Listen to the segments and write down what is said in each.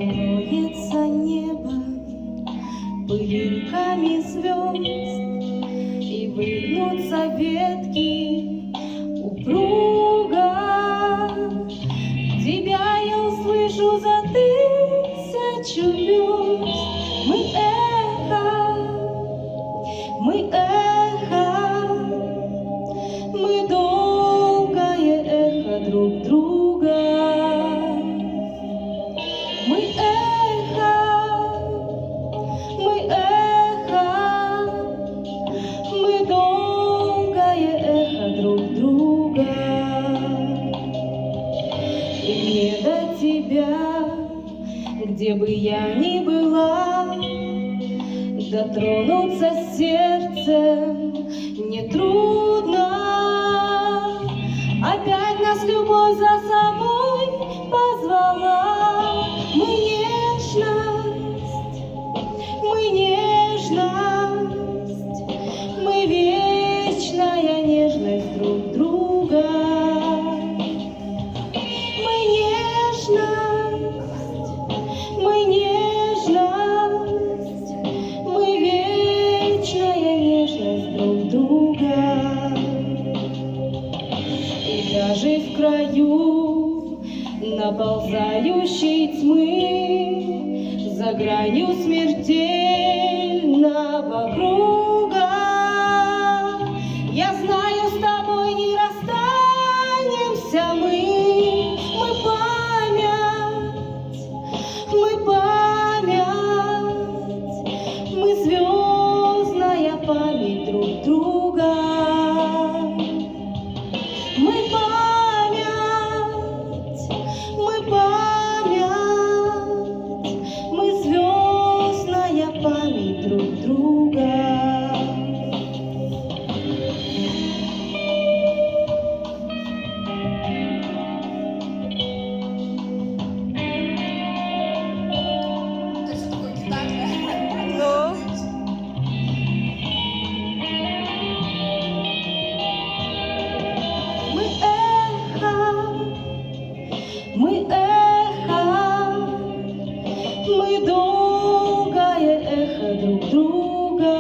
покроется небо пылинками звезд, и выгнутся ветки упруго. Тебя я услышу за 1000 верст. Мы эхо, мы долгое эхо друг друга. Мы эхо, мы долгое эхо друг друга. И мне до тебя, где бы я ни была, дотронуться сердцем нетрудно. Опять нас любовь за собой позвала. Мы нежность, мы вечная нежность друг друга. Мы нежность, мы вечная нежность друг друга. И даже в краю наползающей тьмы, за гранью смертельного круга, я знаю, с тобой не расстанемся мы. Мы звездная память друг друга. Мы звездная память друг друга. Мы эхо, мы долгое эхо друг друга.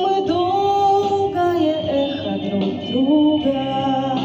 Мы долгое эхо друг друга.